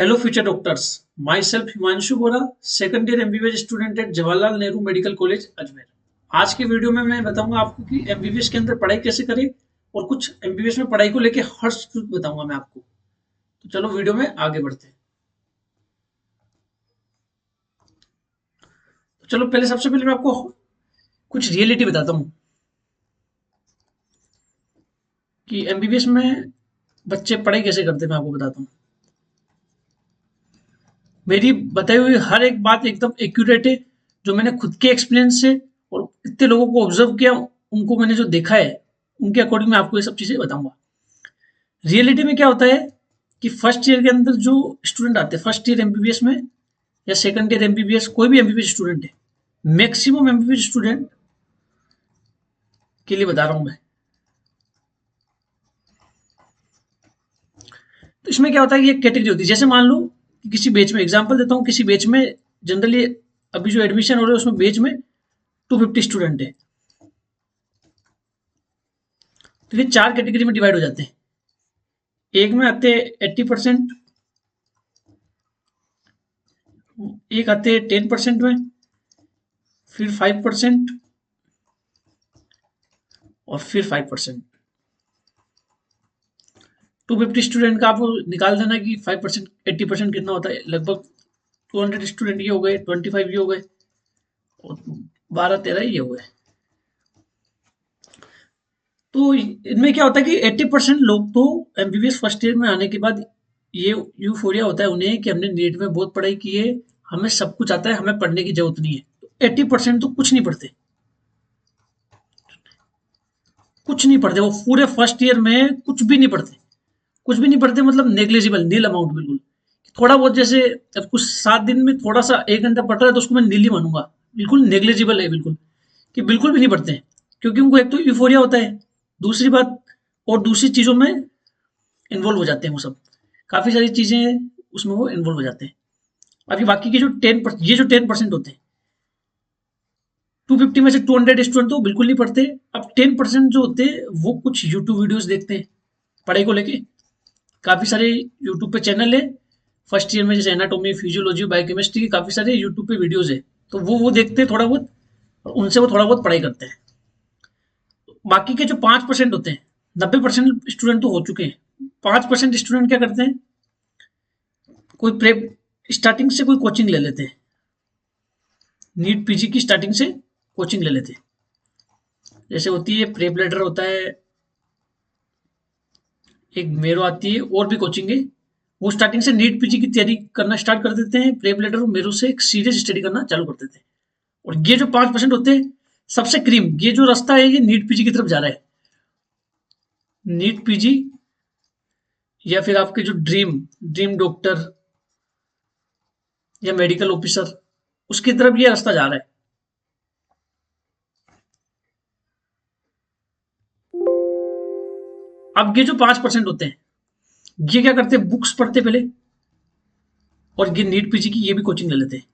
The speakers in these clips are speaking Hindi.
Hello future doctors. My self Himanshu Bora, second year MBBS student at Jawaharlal Nehru medical college Ajmer. आज की वीडियो में मैं बताऊंगा आपको कि एमबीबीएस के अंदर पढ़ाई कैसे करें और कुछ एमबीबीएस में पढ़ाई को लेकर हर्ष बताऊंगा मैं आपको। तो चलो वीडियो में आगे बढ़ते हैं। तो चलो पहले सबसे पहले मैं आपको कुछ रियलिटी बताता हूँ कि एमबीबीएस में बच्चे पढ़ाई कैसे करते हैं। मैं आपको बताता हूँ। मेरी बताई हुई हर एक बात एकदम एक्यूरेट है, जो मैंने खुद के एक्सपीरियंस से और इतने लोगों को ऑब्जर्व किया, उनको मैंने जो देखा है उनके अकॉर्डिंग मैं आपको ये सब चीजें बताऊंगा। रियलिटी में क्या होता है कि फर्स्ट ईयर के अंदर जो स्टूडेंट आते हैं, फर्स्ट ईयर एमबीबीएस में या सेकंड ईयर एमबीबीएस, कोई भी एमबीबीएस स्टूडेंट है, मैक्सिमम एमबीबीएस स्टूडेंट के लिए बता रहा हूं मैं। तो इसमें क्या होता है कि एक कैटेगरी होती है। जैसे मान लो कि किसी बेच में, एग्जांपल देता हूँ, किसी बेच में जनरली अभी जो एडमिशन हो रहे हैं उसमें बेच में 250 स्टूडेंट है। तो ये चार कैटेगरी में डिवाइड हो जाते हैं। एक में आते हैं 80%, एक आते हैं 10% में, फिर 5% और फिर 5%। 250 स्टूडेंट का आप निकाल देना कि 5% 80% कितना होता है। लगभग 200 स्टूडेंट ये हो गए, 25 ये हो गए और 12-13 ये हो गए। तो इनमें क्या होता है कि 80% लोग तो एमबीबीएस फर्स्ट ईयर में आने के बाद ये यूफोरिया होता है उन्हें कि हमने नीट में बहुत पढ़ाई की है, हमें सब कुछ आता है, हमें पढ़ने की जरूरत नहीं है। 80% तो कुछ नहीं पढ़ते, कुछ नहीं पढ़ते। वो पूरे फर्स्ट ईयर में कुछ भी नहीं पढ़ते। कुछ भी नहीं पढ़ते मतलब नेग्लिजिबल, नील अमाउंट, बिल्कुल। थोड़ा बहुत, जैसे अब कुछ 7 दिन में थोड़ा सा 1 घंटा पढ़ रहा है तो उसको मैं नील ही मानूंगा। बिल्कुल नेग्लिजिबल है, बिल्कुल, कि बिल्कुल भी नहीं पढ़ते हैं। क्योंकि उनको एक तो यूफोरिया होता है, दूसरी बात, और दूसरी चीजों में इन्वॉल्व हो जाते हैं वो सब। काफी सारी चीजें उसमें वो इन्वॉल्व हो जाते हैं। अभी बाकी के जो 10%, ये जो 10% होते हैं, 250 में से 200 स्टूडेंट तो बिल्कुल नहीं पढ़ते। अब 10% जो होते हैं वो कुछ यूट्यूब वीडियोस देखते हैं पढ़ाई को लेके। काफी सारे यूट्यूब पे चैनल है फर्स्ट ईयर में, जैसे एनाटॉमी, फिजियोलॉजी, बायोकेमिस्ट्री की काफी सारे यूट्यूब पे वीडियोस है। तो वो देखते हैं थोड़ा बहुत, और उनसे वो थोड़ा बहुत पढ़ाई करते हैं। बाकी के जो 5% होते हैं, 90% स्टूडेंट तो हो चुके हैं। 5% स्टूडेंट क्या करते हैं, कोई प्रेप स्टार्टिंग से कोई कोचिंग ले लेते हैं, नीट पीजी की स्टार्टिंग से कोचिंग ले लेते हैं। जैसे होती है प्रेप लेटर होता है, एक मेरो आती है, और भी कोचिंग है। वो स्टार्टिंग से नीट पीजी की तैयारी करना स्टार्ट कर देते हैं। प्रेप लेटर और मेरो से एक सीरियस स्टडी करना चालू कर देते हैं। और ये जो 5% होते हैं, सबसे क्रीम, ये जो रास्ता है ये नीट पीजी की तरफ जा रहा है। नीट पीजी या फिर आपके जो ड्रीम ड्रीम डॉक्टर या मेडिकल ऑफिसर, उसकी तरफ ये रास्ता जा रहा है। अब ये जो 5% होते हैं, ये क्या करते हैं, बुक्स पढ़ते पहले, और ये नीट पीजी की ये भी कोचिंग ले लेते हैं।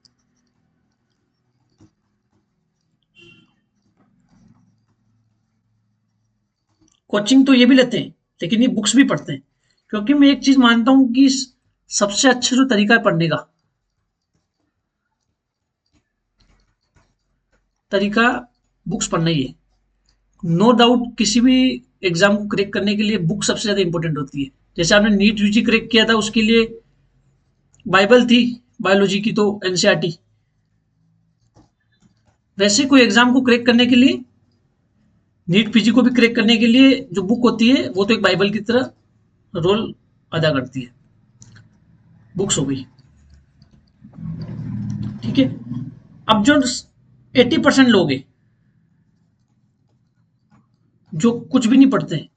कोचिंग तो ये भी लेते हैं, लेकिन ये बुक्स भी पढ़ते हैं। क्योंकि मैं एक चीज मानता हूं कि सबसे अच्छा जो तरीका है पढ़ने का तरीका, बुक्स पढ़ना ही है। नो डाउट, किसी भी एग्जाम को क्रैक करने के लिए बुक सबसे ज्यादा इंपॉर्टेंट होती है। जैसे आपने नीट यूजी क्रैक किया था, उसके लिए बाइबल थी बायोलॉजी की, तो एनसीईआरटी। वैसे कोई एग्जाम को क्रैक करने के लिए, नीट पीजी को भी क्रैक करने के लिए जो बुक होती है वो तो एक बाइबल की तरह रोल अदा करती है। बुक्स हो गई, ठीक है। अब जो 80% लोग हैं जो कुछ भी नहीं पढ़ते हैं,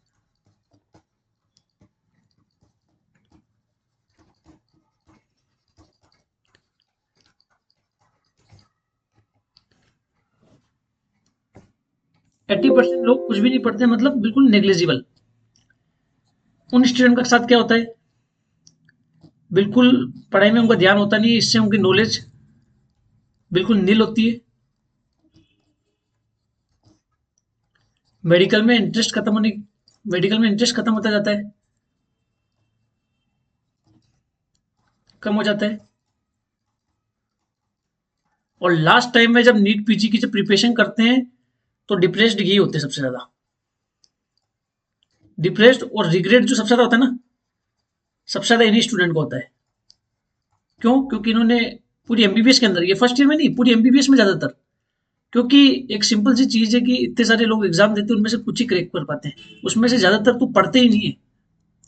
80% लोग कुछ भी नहीं पढ़ते, मतलब बिल्कुल नेग्लिजिबल। उन स्टूडेंट का साथ क्या होता है, बिल्कुल पढ़ाई में उनका ध्यान होता नहीं है, इससे उनकी नॉलेज बिल्कुल नील होती है। मेडिकल में इंटरेस्ट खत्म होने मेडिकल में इंटरेस्ट खत्म होता जाता है। कम हो जाता है। और लास्ट टाइम में जब नीट पीजी की जब प्रिपरेशन करते हैं तो डिप्रेस्ड यही होते हैं सबसे ज्यादा, डिप्रेस्ड और रिग्रेट जो सबसे ज्यादा होता है ना, सबसे ज्यादा इन्हीं स्टूडेंट को होता है। क्यों? क्योंकि इन्होंने पूरी एमबीबीएस के अंदर, ये फर्स्ट ईयर में नहीं, पूरी एमबीबीएस में ज्यादातर, क्योंकि एक सिंपल सी चीज है कि इतने सारे लोग एग्जाम देते हैं, उनमें से कुछ ही क्रैक कर पाते हैं, उसमें से ज्यादातर तो पढ़ते ही नहीं है।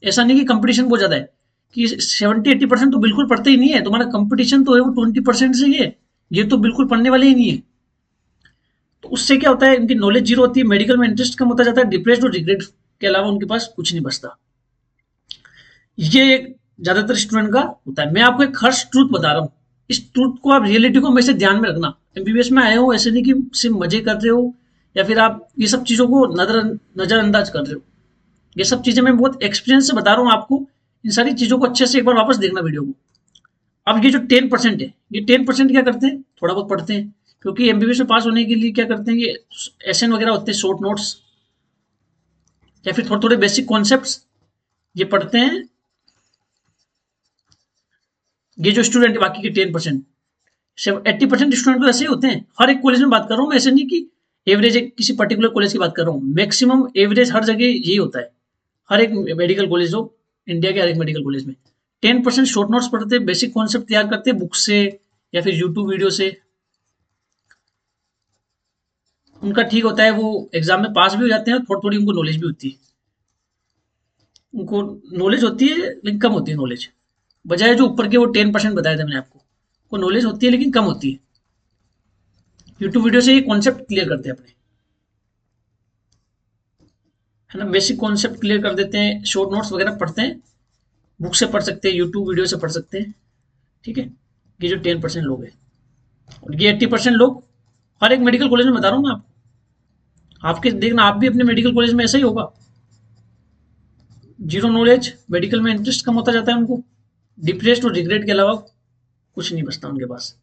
ऐसा नहीं कि कंपटीशन बहुत ज्यादा है कि 70-80% तो बिल्कुल पढ़ते ही नहीं है, तुम्हारा कंपटीशन तो है वो 20% से ही है, ये तो बिल्कुल पढ़ने वाले ही नहीं है। तो उससे क्या होता है, इनकी नॉलेज जीरो होती है, मेडिकल में इंटरेस्ट कम होता जाता है, डिप्रेस्ड और रिग्रेट के अलावा उनके पास कुछ नहीं बचता। ये एक ज्यादातर स्टूडेंट का होता है। मैं आपको एक हर्ष ट्रूथ बता रहा हूँ, इस ट्रूथ को आप रियलिटी को हमेशा ध्यान में रखना। एमबीबीएस में आए हो ऐसे नहीं कि सिर्फ मजे कर रहे हो या फिर आप ये सब चीजों को नजरअंदाज कर रहे हो। ये सब चीजें मैं बहुत एक्सपीरियंस से बता रहा हूँ आपको। इन सारी चीजों को अच्छे से एक बार वापस देखना वीडियो को। अब ये जो 10% है, ये 10% क्या करते हैं, थोड़ा बहुत पढ़ते हैं, क्योंकि एमबीबीएस में पास होने के लिए क्या करते हैं, ये एसएन वगैरह होते हैं, शॉर्ट नोट्स या फिर थोड़े थोड़े बेसिक कॉन्सेप्ट्स ये पढ़ते हैं। ये जो स्टूडेंट है बाकी के 10%, 80% स्टूडेंट तो ऐसे ही होते हैं। हर एक कॉलेज में बात कर रहा हूँ मैं, ऐसे नहीं कि एवरेज एक किसी पर्टिकुलर कॉलेज की बात कर रहा हूँ, मैक्सिमम एवरेज हर जगह यही होता है। हर एक मेडिकल कॉलेज हो, इंडिया के हर एक मेडिकल कॉलेज में 10% शॉर्ट नोट्स पढ़ते हैं, बेसिक कॉन्सेप्ट तैयार करते हैं बुक से या फिर यूट्यूब वीडियो से। उनका ठीक होता है, वो एग्जाम में पास भी हो जाते हैं, थोड़ी थोड़ी उनको नॉलेज भी होती है। उनको नॉलेज होती है लेकिन कम होती है नॉलेज, बजाय जो ऊपर के वो 10% बताया था मैंने आपको, वो नॉलेज होती है लेकिन कम होती है। यूट्यूब वीडियो से ये कॉन्सेप्ट क्लियर करते हैं अपने, है ना, बेसिक कॉन्सेप्ट क्लियर कर देते हैं। शॉर्ट नोट्स वगैरह पढ़ते हैं, बुक से पढ़ सकते हैं, यूट्यूब वीडियो से पढ़ सकते हैं। ठीक है, ये जो 10% लोग हैं, और ये 80% लोग हर एक मेडिकल कॉलेज में बता रहा हूँ मैं आपको। आपके देखना, आप भी अपने मेडिकल कॉलेज में ऐसा ही होगा, जीरो नॉलेज, मेडिकल में इंटरेस्ट कम होता जाता है उनको, डिप्रेस्ड और रिग्रेट के अलावा कुछ नहीं बचता उनके पास।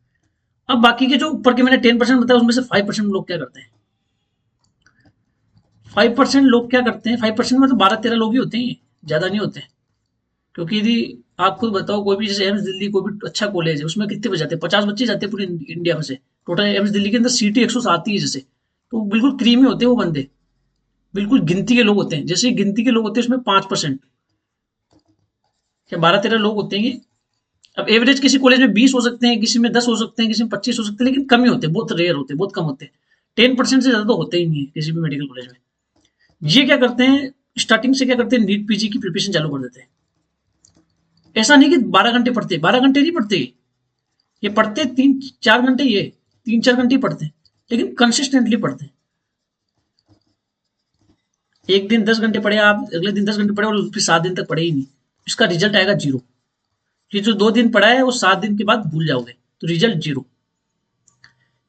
अब बाकी के जो ऊपर के मैंने 10% बताया, उसमें से 5% लोग क्या करते हैं, 5% लोग क्या करते हैं, 5% में तो 12-13 लोग ही होते हैं, ज्यादा नहीं होते। क्योंकि यदि आप खुद बताओ, कोई भी जैसे एम्स दिल्ली कोई भी अच्छा कॉलेज है, उसमें कितने बचे जाते हैं, 50 बच्चे जाते हैं पूरी इंडिया में से। टोटल एम्स दिल्ली के अंदर सीटें 107 ही है जैसे, तो बिल्कुल क्रीमी होते हैं वो बंदे, बिल्कुल गिनती के लोग होते हैं। जैसे गिनती के लोग होते हैं उसमें 5% या 12-13 लोग होते हैं। अब एवरेज किसी कॉलेज में 20 हो सकते हैं, किसी में 10 हो सकते हैं, किसी में 25 हो सकते हैं, लेकिन कम ही होते हैं, बहुत रेयर होते हैं, बहुत कम होते हैं। 10% से ज्यादा तो होते ही नहीं है किसी भी मेडिकल कॉलेज में। ये क्या करते हैं, स्टार्टिंग से क्या करते हैं, नीट पीजी की प्रिपरेशन चालू कर देते हैं। ऐसा नहीं कि 12 घंटे पढ़ते, 12 घंटे नहीं पढ़ते, ये पढ़ते 3-4 घंटे, ये 3-4 घंटे ही पढ़ते हैं, लेकिन कंसिस्टेंटली पढ़ते हैं। एक दिन 10 घंटे पढ़े आप, अगले दिन 10 घंटे पढ़े और फिर 7 दिन तक पढ़े ही नहीं, इसका रिजल्ट आएगा जीरो। ये जो 2 दिन पढ़ा है वो 7 दिन के बाद भूल जाओगे, तो रिजल्ट जीरो।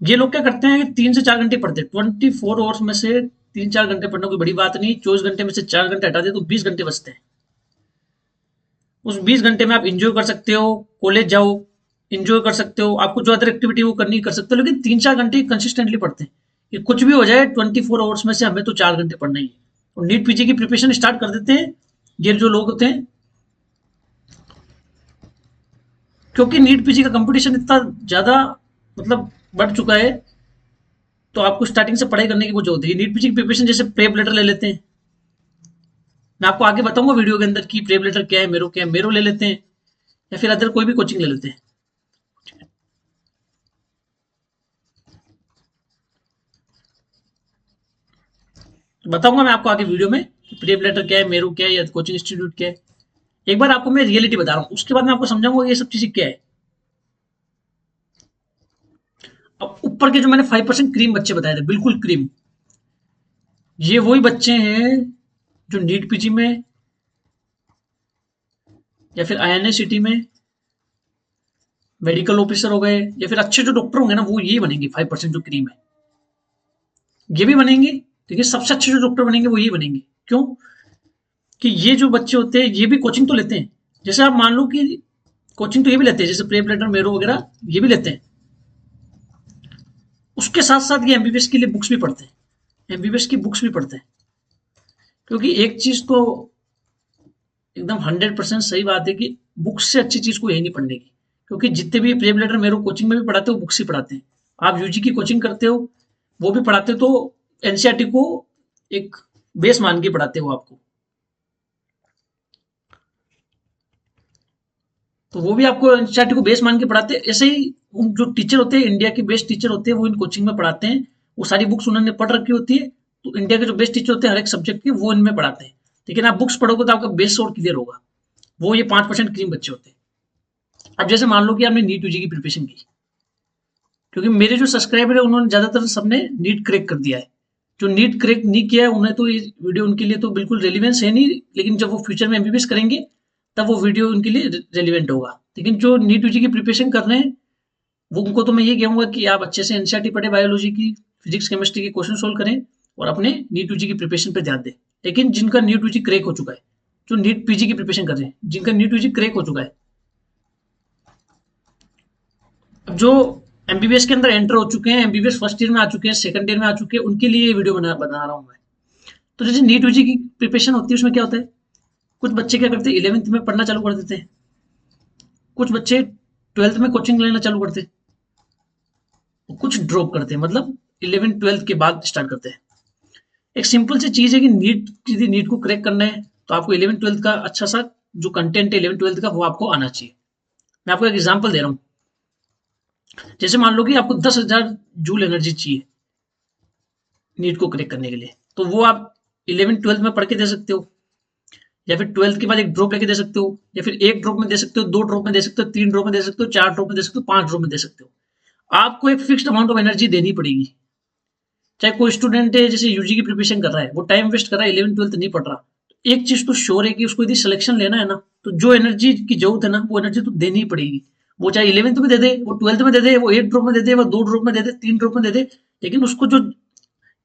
ये लोग क्या करते हैं कि 3 से 4 घंटे पढ़ते हैं, 24 आवर्स में से 3-4 घंटे पढ़ना कोई बड़ी बात नहीं। 24 घंटे में से 4 घंटे हटा दे तो 20 घंटे बचते हैं। उस 20 घंटे में आप इंजॉय कर सकते हो, कॉलेज जाओ, इंजॉय कर सकते हो, आपको जो अदर एक्टिविटी वो करनी कर सकते हो, लेकिन 3-4 घंटे कंसिस्टेंटली पढ़ते हैं। कि कुछ भी हो जाए 24 आवर्स में से हमें तो 4 घंटे पढ़ना ही है। और नीट पीजी की प्रिपरेशन स्टार्ट कर देते हैं ये जो लोग होते हैं, क्योंकि नीट पीजी का कंपटीशन इतना ज्यादा मतलब बढ़ चुका है, तो आपको स्टार्टिंग से पढ़ाई करने की वो जो होती है। नीट पीजी की प्रिपरेशन जैसे प्रेप लेटर ले लेते हैं, मैं आपको आगे बताऊंगा वीडियो के अंदर कि प्रेप लेटर क्या है, मेरो क्या है, मेरो ले लेते हैं या फिर अदर कोई भी कोचिंग ले लेते हैं। बताऊंगा मैं आपको आगे वीडियो में कि प्रेप लेटर क्या है, मेरो क्या है, या कोचिंग इंस्टीट्यूट क्या है। एक बार आपको मैं रियलिटी बता रहा हूँ, उसके बाद मैं आपको समझाऊंगा ये सब चीजें क्या है। अब ऊपर के जो मैंने 5% क्रीम बच्चे बताए थे, बिल्कुल क्रीम, ये वही बच्चे हैं जो नीट पीजी में या फिर आईएनए सिटी में मेडिकल ऑफिसर हो गए, या फिर अच्छे जो डॉक्टर होंगे ना, वो ये बनेंगे। 5% जो क्रीम है ये भी बनेंगे, लेकिन सबसे अच्छे जो डॉक्टर बनेंगे वो ये बनेंगे। क्यों? कि ये जो बच्चे होते हैं ये भी कोचिंग तो लेते हैं। जैसे आप मान लो कि कोचिंग तो ये भी लेते हैं, जैसे प्रेप लेटर, मेरो वगैरह ये भी लेते हैं। उसके साथ साथ ये एमबीबीएस के लिए बुक्स भी पढ़ते हैं, एमबीबीएस की बुक्स भी पढ़ते हैं। क्योंकि एक चीज तो एकदम 100% सही बात है कि बुक्स से अच्छी चीज़ कोई है नहीं पढ़ने की, क्योंकि जितने भी प्री लेटर मेरे कोचिंग में भी पढ़ाते हो बुक्स ही पढ़ाते हैं। आप यूजी की कोचिंग करते हो वो भी पढ़ाते हो तो एनसीईआरटी को एक बेस मान के पढ़ाते हो आपको, तो वो भी आपको एनसीईआरटी को बेस मान के पढ़ाते हैं। ऐसे ही जो टीचर होते हैं इंडिया के बेस्ट टीचर होते हैं वो इन कोचिंग में पढ़ाते हैं, वो सारी बुक्स उन्होंने पढ़ रखी होती है, तो इंडिया के जो बेस्ट टीचर होते हैं हर एक सब्जेक्ट के वो इनमें पढ़ाते हैं। लेकिन आप बुक्स पढ़ोगे तो आपका बेस और क्लियर होगा। वो ये 5% क्रीम बच्चे होते हैं। अब जैसे मान लो कि आपने नीट यूजी की प्रिपरेशन की, क्योंकि मेरे जो सब्सक्राइबर है उन्होंने ज्यादातर सबने नीट क्रैक कर दिया है। जो नीट क्रैक नहीं किया है उन्हें तो ये वीडियो उनके लिए तो बिल्कुल रेलिवेंस है नहीं, लेकिन जब वो फ्यूचर में एमबीबीएस करेंगे तब वो वीडियो उनके लिए रेलिवेंट होगा। लेकिन जो नीट यूजी की प्रिपरेशन कर रहे हैं वो उनको तो मैं ये कहूंगा कि आप अच्छे से एनसीईआरटी पढ़े, बायोलॉजी की, फिजिक्स केमिस्ट्री के क्वेश्चन सोल्व करें और अपने नीट यूजी की प्रिपरेशन पर ध्यान दें। लेकिन जिनका नीट यूजी क्रैक हो चुका है, जो नीट पीजी की प्रिपरेशन कर रहे हैं, जिनका नीट यूजी क्रैक हो चुका है, अब जो एमबीबीएस के अंदर एंटर हो चुके हैं, एमबीबीएस फर्स्ट ईयर में आ चुके हैं, सेकंड ईयर में आ चुके हैं, उनके लिए ये वीडियो बना रहा हूँ मैं। तो जैसे नीट यूजी की प्रिपरेशन होती है उसमें क्या होता है, कुछ बच्चे क्या करते हैं 11th में पढ़ना चालू कर देते हैं, कुछ बच्चे 12th में कोचिंग लेना चालू करते हैं, कुछ ड्रॉप करते हैं, मतलब 11th-12th के बाद स्टार्ट करते हैं। एक सिंपल सी चीज है कि यदि नीट को क्रैक करना है तो आपको 11th-12th का अच्छा सा जो कंटेंट है 11th-12th का वो आपको आना चाहिए। मैं आपको एक एग्जाम्पल दे रहा हूँ। जैसे मान लो कि आपको 10,000 जूल एनर्जी चाहिए नीट को क्रैक करने के लिए, तो वो आप 11th-12th में पढ़ के दे सकते हो, या फिर 12th के बाद एक ड्रॉप लेके दे सकते हो, या फिर एक ड्रॉप में दे सकते हो, 2 ड्रॉप में दे सकते हो, 3 ड्रॉप में दे सकते हो, 4 ड्रॉप में दे सकते हो, 5 ड्रॉप में दे सकते हो। आपको एक फिक्स्ड अमाउंट ऑफ एनर्जी देनी पड़ेगी। चाहे कोई स्टूडेंट है जैसे यूजी की प्रिपरेशन कर रहा है, वो टाइम वेस्ट कर रहा है, 11th-12th नहीं पढ़ रहा, एक चीज तो श्योर है कि उसको यदि सिलेक्शन लेना है ना, तो जो एनर्जी की जरूरत है ना वो एनर्जी तो देनी ही पड़ेगी। वो चाहे 11th में दे दे, वो 12th में दे दे, वो एक ड्रॉप में दे दे, वो 2 ड्रॉप में दे दे, 3 ड्रॉप में दे दे, लेकिन उसको जो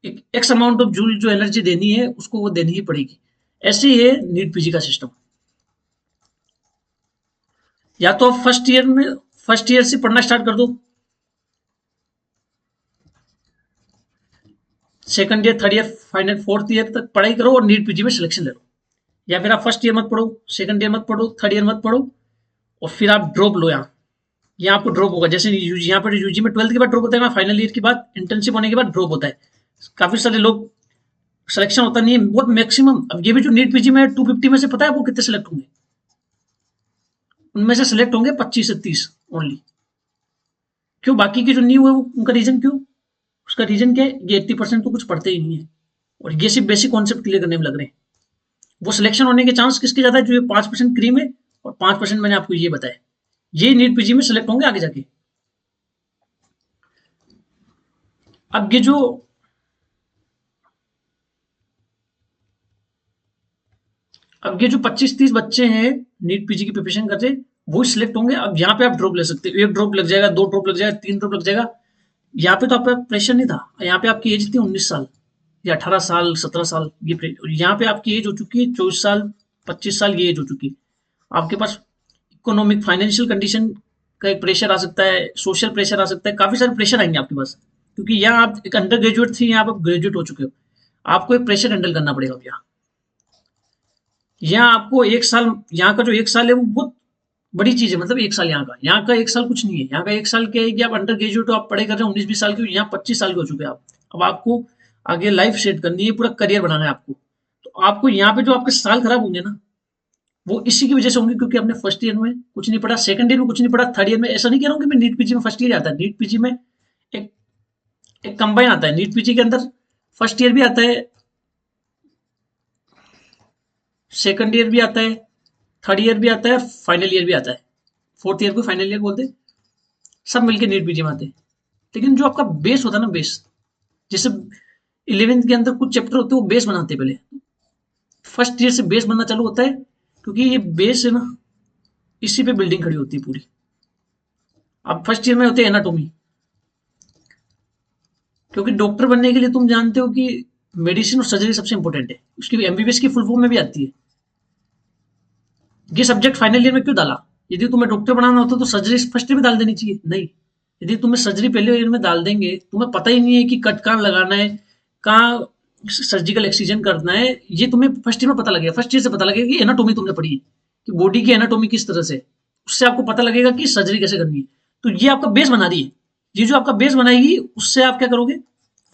एक्स अमाउंट ऑफ जूल जो एनर्जी देनी है उसको वो देनी ही पड़ेगी। ऐसे ही है नीट पीजी का सिस्टम। या तो आप फर्स्ट ईयर से पढ़ना स्टार्ट कर दो, second year, third year, final fourth year तक पढ़ाई करो और नीट पीजी में सिलेक्शन ले लो। या फिर आप फर्स्ट ईयर मत पढ़ो, सेकंड ईयर मत पढ़ो, थर्ड ईयर मत पढ़ो, और फिर आप ड्रॉप लो। यहाँ आपको ड्रॉप होगा, जैसे यहाँ पर यूजी में 12th के बाद ड्रॉप होता है, फाइनल ईयर के बाद इंटर्नशिप होने के बाद ड्रॉप होता है। काफी सारे लोग सिलेक्शन होता नहीं है, बहुत मैक्सिमम। अब ये भी जो नीट पीजी में 250 में से पता है आपको कितने सेलेक्ट होंगे, उनमें से सिलेक्ट होंगे 25 से 30 ओनली। क्यों? बाकी के जो नहीं हुए उनका रीजन क्यों? उसका रीजन क्या है, ये 80% तो कुछ पढ़ते ही नहीं है और ये सिर्फ बेसिक कॉन्सेप्ट क्लियर करने में लग रहे हैं। वो सिलेक्शन होने के चांस किसके ज्यादा है, जो ये 5% क्रीम है और 5% मैंने आपको ये बताया, ये नीट पीजी में सिलेक्ट होंगे आगे जाके। अब ये जो अब ये जो 25-30 बच्चे हैं नीट पीजी की प्रिपरेशन करते वो सिलेक्ट होंगे। अब यहाँ पे आप ड्रॉप ले सकते हो, एक ड्रॉप लग जाएगा, 2 ड्रॉप लग जाएगा, 3 ड्रॉप लग जाएगा। यहाँ पे तो आपका प्रेशर नहीं था, यहाँ पे आपकी एज थी 19 साल या 18 साल, 17 साल, यहाँ पे आपकी एज हो चुकी है 24 साल, 25 साल, ये एज हो चुकी है। आपके पास इकोनॉमिक फाइनेंशियल कंडीशन का एक प्रेशर आ सकता है, सोशल प्रेशर आ सकता है, काफी सारे प्रेशर आएंगे आपके पास, क्योंकि यहाँ आप एक अंडर ग्रेजुएट थी, यहाँ आप ग्रेजुएट हो चुके हो। आपको एक प्रेशर हैंडल करना पड़ेगा भैया। यहाँ आपको एक साल, यहाँ का जो एक साल है वो बहुत बड़ी चीज है। मतलब एक साल यहाँ का एक साल कुछ नहीं है। यहाँ का एक साल क्या है कि आप अंडर ग्रेजुएट हो, आप पढ़े कर रहे हो, 19-20 साल के हो, यहाँ 25 साल के हो चुके हैं आप। अब आपको आगे लाइफ सेट करनी है, पूरा करियर बनाना है आपको। तो आपको यहाँ पे जो आपके साल खराब होंगे ना, वो इसी की वजह से होंगे, क्योंकि आपने फर्स्ट ईयर में कुछ नहीं पढ़ा, सेकंड ईयर में कुछ नहीं पढ़ा, थर्ड ईयर में। ऐसा नहीं कह रहा हूँ कि मैं नीट पीजी में फर्स्ट ईयर आता है, नीट पीजी में एक एक कंबाइन आता है। नीट पीजी के अंदर फर्स्ट ईयर भी आता है, सेकंड ईयर भी आता है, थर्ड ईयर भी आता है, फाइनल ईयर भी आता है, फोर्थ ईयर को फाइनल ईयर बोलते हैं, सब मिलके नीट पीजी में आते हैं। लेकिन जो आपका बेस होता है ना, बेस, जैसे 11th के अंदर कुछ चैप्टर होते हैं वो बेस बनाते हैं पहले, फर्स्ट ईयर से बेस बनना चालू होता है, क्योंकि ये बेस है ना, इसी पे बिल्डिंग खड़ी होती है पूरी। अब फर्स्ट ईयर में होते हैं एनाटॉमी, क्योंकि डॉक्टर बनने के लिए तुम जानते हो कि मेडिसिन और सर्जरी सबसे इंपॉर्टेंट है। उसकी एमबीबीएस की फुल फॉर्म में भी आती है। ये सब्जेक्ट फाइनल ईयर में क्यों डाला? यदि तुम्हें डॉक्टर बनाना होता तो सर्जरी फर्स्ट ईयर में डाल देनी चाहिए, नहीं। यदि तुम्हें सर्जरी पहले ईयर में डाल देंगे, तुम्हें पता ही नहीं है कि कट कहाँ लगाना है, कहाँ सर्जिकल एक्सीजन करना है, ये तुम्हें फर्स्ट ईयर में पता लगेगा। फर्स्ट ईयर से पता लगेगा कि एनाटॉमी तुमने पढ़ी है, कि बॉडी की एनाटॉमी किस तरह से, उससे आपको पता लगेगा कि सर्जरी कैसे करनी है। तो ये आपका बेस बना रही है, ये जो आपका बेस बनाएगी उससे आप क्या करोगे,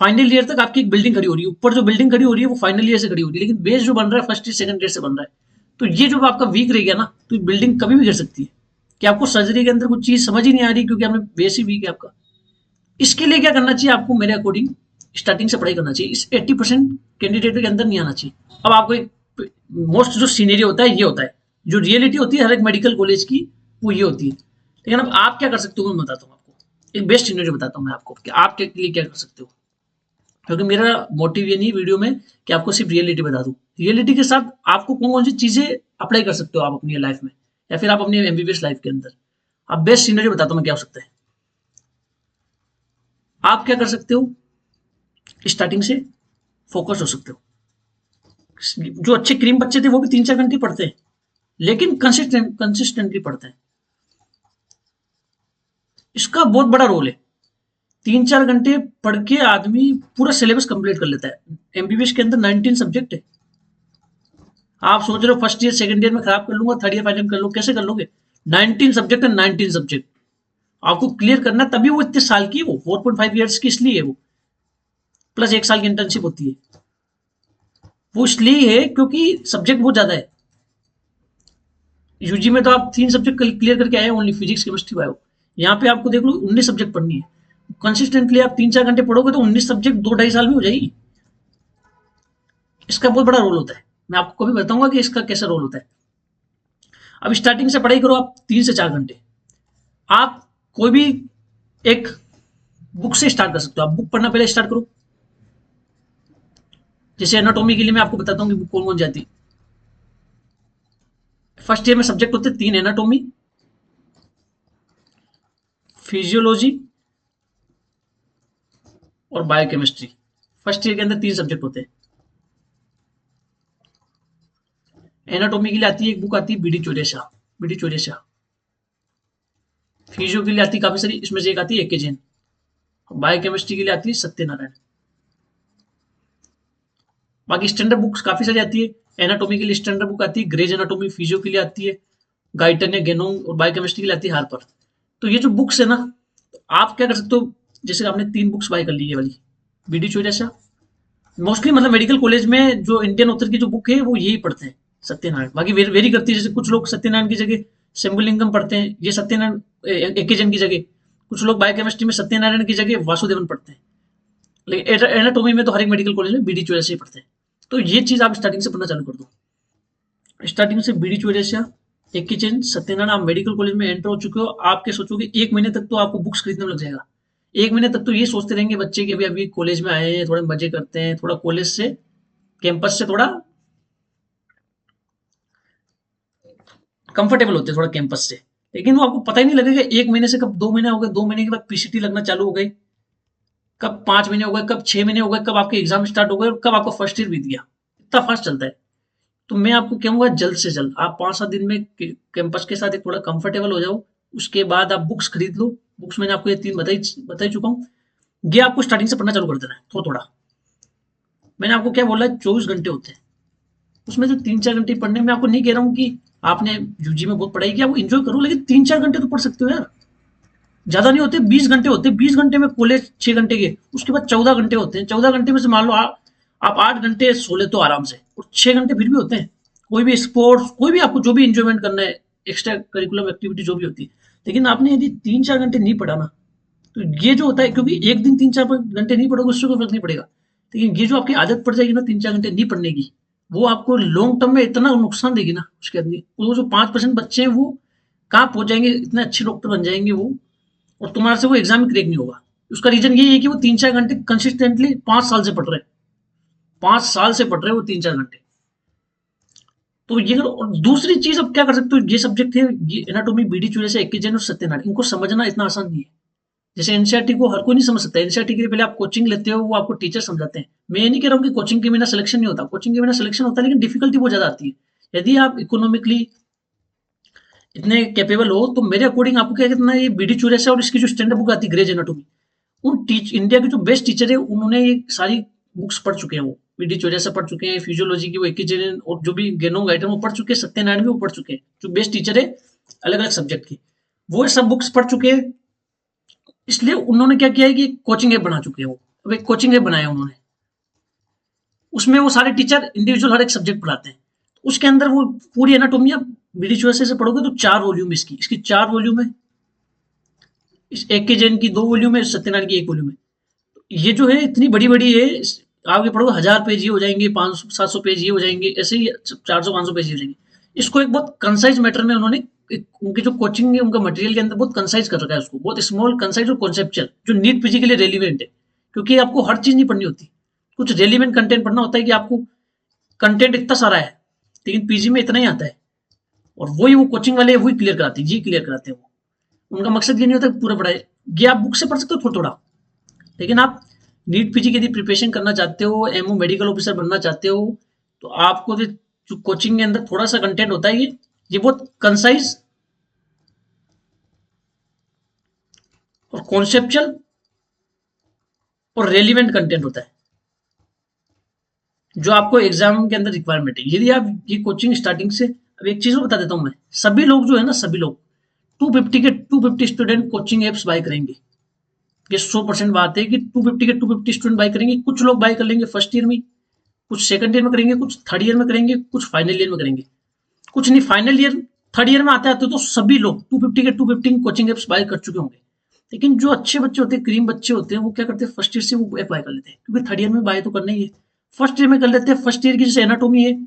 फाइनल ईयर तक आपकी एक बिल्डिंग खड़ी हो रही है। ऊपर जो बिल्डिंग खड़ी हो रही है वो फाइनल ईयर से खड़ी हो रही है, लेकिन बेस जो बन रहा है फर्स्ट ईयर सेकंड ईयर से बन रहा है। तो ये जो आपका वीक रह गया ना, तो बिल्डिंग कभी भी गिर सकती है कि आपको सर्जरी के अंदर कुछ चीज समझ ही नहीं आ रही क्योंकि आपने बेस ही वीक है आपका। इसके लिए क्या करना चाहिए आपको, मेरे अकॉर्डिंग स्टार्टिंग से पढ़ाई करना चाहिए। इस 80% कैंडिडेट के अंदर नहीं आना चाहिए। अब आपको एक मोस्ट जो सीनेरियो होता है ये होता है, जो रियलिटी होती है हर एक मेडिकल कॉलेज की वो ये होती है। लेकिन अब आप क्या कर सकते हो मैं बताता हूँ आपको, एक बेस्ट सीनेरियो बताता हूँ मैं आपको कि आप के लिए क्या कर सकते हो। क्योंकि मेरा मोटिव ये नहीं वीडियो में कि आपको सिर्फ रियलिटी बता दूं, रियलिटी के साथ आपको कौन कौन सी चीजें अप्लाई कर सकते हो आप अपनी लाइफ में या फिर आप अपनी एमबीबीएस लाइफ के अंदर। आप बेस्ट सीनरी बताता हूँ मैं क्या हो सकता है। आप क्या कर सकते हो, स्टार्टिंग से फोकस हो सकते हो। जो अच्छे क्रीम बच्चे थे वो भी 3-4 घंटे पढ़ते हैं, लेकिन कंसिस्टेंटली पढ़ते हैं। इसका बहुत बड़ा रोल है। 3-4 घंटे पढ़ के आदमी पूरा सिलेबस कंप्लीट कर लेता है। एमबीबीएस के अंदर 19 सब्जेक्ट है। आप सोच रहे हो फर्स्ट ईयर सेकंड ईयर में खराब कर लूंगा, थर्ड ईयर फाइनल कर लो, कैसे कर लोगे। 19 सब्जेक्ट है, 19 सब्जेक्ट आपको क्लियर करना, तभी वो इतने साल की, वो 4.5 ईयर्स की इसलिए है वो, प्लस 1 साल की इंटर्नशिप होती है। वो इसलिए है क्योंकि सब्जेक्ट बहुत ज्यादा है। यूजी में तो आप 3 सब्जेक्ट क्लियर करके आए, ओनली फिजिक्स केमिस्ट्री बायो। यहाँ पे आपको देख लो 19 सब्जेक्ट पढ़नी है। कंसिस्टेंटली आप 3-4 घंटे पढ़ोगे तो 19 सब्जेक्ट 2-2.5 साल में हो जाएगी। इसका बहुत बड़ा रोल होता है। मैं आपको कभी बताऊंगा कि इसका कैसा रोल होता है। अब स्टार्टिंग से पढ़ाई करो आप 3 से 4 घंटे। आप कोई भी एक बुक से स्टार्ट कर सकते हो। आप बुक पढ़ना पहले स्टार्ट करो। जैसे एनाटॉमी के लिए मैं आपको बताता हूँ कि बुक कौन कौन जाती है। फर्स्ट ईयर में सब्जेक्ट होते हैं 3, एनाटॉमी, फिजियोलॉजी और बायोकेमिस्ट्री। फर्स्ट ईयर के अंदर 3 सब्जेक्ट होते हैं। एनाटॉमी के लिए आती है एक बुक, आती है बीडी चौरेसा। फिजियो के लिए आती है काफी सारी, इसमें से एक आती है एके जैन। बायोकेमिस्ट्री के लिए आती है सत्यनारायण। बाकी स्टैंडर्ड बुक्स काफी सारी आती है। एनाटॉमी के लिए स्टैंडर्ड बुक आती है ग्रेज एनाटॉमी, फिजियो के लिए आती है गाइटन या गेनोंग, और बायोकेमिस्ट्री के लिए आती है हार्पर। तो ये जो बुक्स है ना, तो आप क्या कर सकते हो, जैसे आपने 3 बुक्स बाय कर ली ये वाली बीडी चौरेसा। मोस्टली मतलब मेडिकल कॉलेज में जो इंडियन ऑथर की जो बुक है वो यही पढ़ते हैं, सत्यनारायण। बाकी वेरी करती है, जैसे कुछ लोग सत्यनारायण की जगह शंभुलिंगम पढ़ते हैं, ये सत्यनारायण एकेजन की जगह। कुछ लोग बायोकेमिस्ट्री में सत्यनारायण की जगह वासुदेवन पढ़ते हैं। लेकिन एनाटॉमी में तो हर एक मेडिकल कॉलेज में बीडी चौरासी पढ़ते हैं। तो ये चीज आप स्टार्टिंग से पढ़ना चालू कर दो। स्टार्टिंग से बीडी चौरासी एक किचन सत्यनारायण, आप मेडिकल कॉलेज में एंटर हो चुके हो। आपके सोचोगे 1 महीने तक तो आपको बुक्स खरीदने में लग जाएगा। 1 महीने तक तो ये सोचते रहेंगे बच्चे कि अभी अभी कॉलेज में आए हैं, थोड़े मजे करते हैं, थोड़ा कॉलेज से कैंपस से थोड़ा कंफर्टेबल होते हैं, थोड़ा कैंपस से। लेकिन वो आपको पता ही नहीं लगेगा 1 महीने से कब 2 महीने हो गए, 2 महीने के बाद पीसीटी लगना चालू हो गए, कब 5 महीने हो गए, कब 6 महीने हो गए, कब आपके एग्जाम स्टार्ट हो गए और कब आपका फर्स्ट ईयर बीत गया। इतना फास्ट चलता है। तो मैं आपको कहूंगा जल्द से जल्द आप 5-7 दिन में कैंपस के साथ एक थोड़ा कंफर्टेबल हो जाओ। उसके बाद आप बुक्स खरीद लो। बुक्स मैंने आपको ये 3 बता ही चुका हूँ। ये आपको स्टार्टिंग से पढ़ना चालू कर देना है थोड़ा थोड़ा। मैंने आपको क्या बोला है, 24 घंटे होते हैं। उसमें से 3-4 घंटे पढ़ने में, आपको नहीं कह रहा हूँ कि आपने यूजी में बहुत पढ़ाई की, आप इंजॉय करो, लेकिन 3-4 घंटे तो पढ़ सकते हो यार। ज्यादा नहीं होते, 20 घंटे होते। 20 घंटे में कॉलेज 6 घंटे के, उसके बाद 14 घंटे होते हैं। 14 घंटे में से मान लो आप 8 घंटे सो लेते हो आराम से, और 6 घंटे फिर भी होते हैं। कोई भी स्पोर्ट्स, कोई भी आपको जो भी इंजॉयमेंट करना है, एक्स्ट्रा करिकुलम एक्टिविटी जो भी होती है। लेकिन आपने यदि 3-4 घंटे नहीं पढ़ा ना, तो ये जो होता है, क्योंकि एक दिन 3-4 घंटे नहीं पढ़ोगे उससे कोई फर्क नहीं पड़ेगा। लेकिन ये जो आपकी आदत पड़ जाएगी ना 3-4 घंटे नहीं पढ़ने की, वो आपको लॉन्ग टर्म में इतना नुकसान देगी ना उसके अंदर। वो जो 5% बच्चे हैं वो कहाँ पहुंच जाएंगे, इतने अच्छे डॉक्टर बन जाएंगे वो, और तुम्हारे से वो एग्जाम क्रैक नहीं होगा। उसका रीजन ये है कि वो 3-4 घंटे कंसिस्टेंटली 5 साल से पढ़ रहे हैं। 5 साल से पढ़ रहे हैं वो 3-4 घंटे। तो ये और दूसरी चीज अब क्या कर सकते हो, ये सब्जेक्ट है, ये एनाटॉमी, बीडी चौरासी, एक्केजन और सत्यनारायण, इनको समझना इतना आसान नहीं है। जैसे एनसीईआरटी को हर कोई नहीं समझ सकता। एनसीईआरटी के लिए पहले आप कोचिंग लेते हो, वो आपको टीचर समझाते हैं। मैं ये नहीं कह रहा हूँ कि कोचिंग के बिना सिलेक्शन नहीं होता, कोचिंग के बिना सिलेक्शन होता है, लेकिन डिफिकल्टी बहुत ज्यादा आती है। यदि आप इकोनॉमिकली इतने कैपेबल हो, तो मेरे अकॉर्डिंग आपको क्या करना है, ये बीडी चौरासी और इसकी जो स्टैंडर्ड बुक आती है ग्रेज एनाटॉमी, इंडिया के जो बेस्ट टीचर है उन्होंने ये सारी बुक्स पढ़ चुके हैं वो। BD 54 से पढ़ चुके हैं, फिजियोलॉजी की वो एकिजेन और जो भी गेनोम गाइडन वो पढ़ चुके हैं, सत्यनारायण भी वो पढ़ चुके हैं, जो बेस्ट टीचर है अलग अलग सब्जेक्ट के, वो सब बुक्स पढ़ चुके हैं। इसलिए उन्होंने क्या किया है कि कोचिंग ऐप बना चुके हैं वो। अब एक कोचिंग ऐप बनाया उन्होंने, उसमें वो सारे टीचर इंडिविजुअल हर एक सब्जेक्ट पढ़ाते हैं। उसके अंदर वो पूरी एनाटोमी आप BD 54 से पढ़ोगे तो 4 वॉल्यूम इसकी 4 वॉल्यूम है, इस एक के जैन की 2 वॉल्यूम है, सत्यनारायण की 1 वॉल्यूम है। ये जो है इतनी बड़ी बड़ी है, आगे पढ़ोगे 1000 पेज ये हो जाएंगे, 500-700 पेज ये हो जाएंगे, ऐसे ही 400-500 पेज ये हो जाएंगे। इसको एक बहुत कंसाइज मैटर में उन्होंने उनकी जो कोचिंग है उनका मटेरियल के अंदर बहुत कंसाइज कर रखा है उसको, बहुत स्मॉल कंसाइज और कॉन्सेप्चुअल, जो नीट पीजी के लिए रेलिवेंट है। क्योंकि आपको हर चीज नहीं पढ़नी होती, कुछ रेलिवेंट कंटेंट पढ़ना होता है कि आपको कंटेंट इतना सारा है लेकिन पीजी में इतना ही आता है, और वही वो कोचिंग वाले वही क्लियर कराते हैं, ये क्लियर कराते हैं वो। उनका मकसद ये नहीं होता पूरा पढ़ाई, ये आप बुक से पढ़ सकते हो थोड़ा थोड़ा, लेकिन आप नीट पीजी की यदि प्रिपरेशन करना चाहते हो, एमओ मेडिकल ऑफिसर बनना चाहते हो, तो आपको जो कोचिंग के अंदर थोड़ा सा कंटेंट होता है, ये बहुत कंसाइज और कॉन्सेप्चुअल और रेलिवेंट कंटेंट होता है, जो आपको एग्जाम के अंदर रिक्वायरमेंट है। यदि आप ये कोचिंग स्टार्टिंग से, अब एक चीज बता देता हूं मैं, सभी लोग जो है ना, सभी लोग 250 स्टूडेंट कोचिंग एप्स बाय करेंगे। ये 100% बात है कि 250 स्टूडेंट बाय करेंगे। कुछ लोग बाय कर लेंगे फर्स्ट ईयर में, कुछ सेकंड ईयर में करेंगे, कुछ थर्ड ईयर में करेंगे, कुछ फाइनल ईयर में करेंगे, कुछ नहीं फाइनल ईयर थर्ड ईयर में आते आते तो सभी लोग 250 कोचिंग एप्स बाय कर चुके होंगे। लेकिन जो अच्छे बच्चे होते हैं, क्रीम बच्चे होते हैं, वो क्या करते हैं, फर्स्ट ईयर से वो ऐप बाय कर लेते हैं, क्योंकि थर्ड ईयर में बाय तो करना ही है। फर्स्ट ईयर में कर लेते हैं। फर्स्ट ईयर की जैसे एनाटोमी है,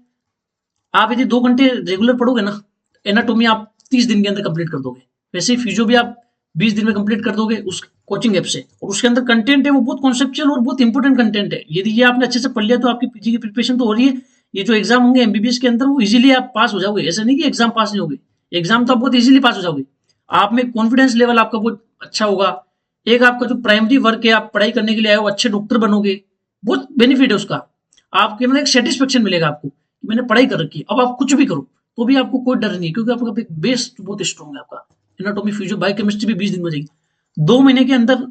आप यदि 2 घंटे रेगुलर पढ़ोगे ना, एनाटोमी आप 30 दिन के अंदर कंप्लीट कर दोगे। वैसे ही फिजियो भी आप 20 दिन में कंप्लीट कर दोगे उस कोचिंग ऐप से। और उसके अंदर कंटेंट है वो बहुत कॉन्सेप्चुअल और बहुत इंपॉर्टेंट कंटेंट है। यदि ये आपने अच्छे से पढ़ लिया तो आपकी पीजी की प्रिपरेशन तो हो रही है। ये जो एग्जाम होंगे एमबीबीएस के अंदर, वो इजीली आप पास हो जाओगे। ऐसा नहीं कि एग्जाम पास नहीं होगे, एग्जाम तो आप बहुत इजीली पास हो जाओगे। आप में कॉन्फिडेंस लेवल आपका बहुत अच्छा होगा। एक आपका जो प्राइमरी वर्क है, आप पढ़ाई करने के लिए आए हो, अच्छे डॉक्टर बनोगे, बहुत बेनिफिट है उसका। आपके मतलब एक सेटिस्फेक्शन मिलेगा आपको कि मैंने पढ़ाई कर रखी है। अब आप कुछ भी करो तो भी आपको कोई डर नहीं, क्योंकि आपका बेस बहुत स्ट्रॉन्ग है। आपका एनाटॉमी, फिजियो, बायोकेमिस्ट्री भी 20 दिन में हो जाएगी। 2 महीने के अंदर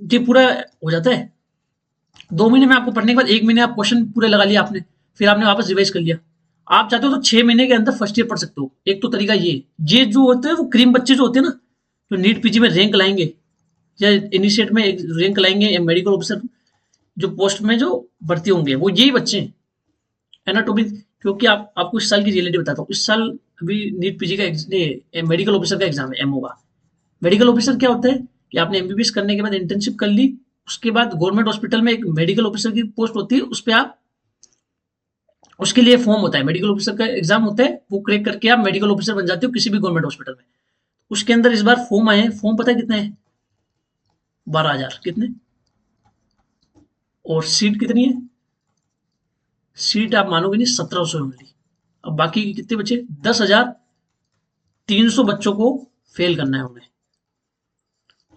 ये पूरा हो जाता है। 2 महीने में आपको पढ़ने के बाद 1 महीने आप क्वेश्चन पूरे लगा लिया आपने, फिर आपने वापस रिवाइज कर लिया। आप चाहते हो तो 6 महीने के अंदर फर्स्ट ईयर पढ़ सकते हो। एक तो तरीका ये जो होते हैं वो क्रीम बच्चे जो होते हैं ना, जो नीट पीजी में रैंक लाएंगे या इनिशिएट में रैंक लाएंगे या मेडिकल ऑफिसर जो पोस्ट में जो भर्ती होंगे, वो यही बच्चे हैं। एनाटॉमी, क्योंकि आपको इस साल की रियलिटी बताता हूँ। इस साल अभी नीट पीजी का मेडिकल ऑफिसर का एग्जाम है, एमओ का। मेडिकल ऑफिसर क्या होता है कि आपने एमबीबीएस करने के बाद इंटर्नशिप कर ली, उसके बाद गवर्नमेंट हॉस्पिटल में एक मेडिकल ऑफिसर की पोस्ट होती है, उस पर आप, उसके लिए फॉर्म होता है, मेडिकल ऑफिसर का एग्जाम होता है, वो क्रैक करके आप मेडिकल ऑफिसर बन जाते हो किसी भी गवर्नमेंट हॉस्पिटल में। उसके अंदर इस बार फॉर्म आए हैं। फॉर्म पता है कितने हैं? 12,000। कितने? और सीट कितनी है? सीट आप मानोगे नहीं, 1700 ओनली। अब बाकी कितने बचे? 10,300 बच्चों को फेल करना है उन्हें।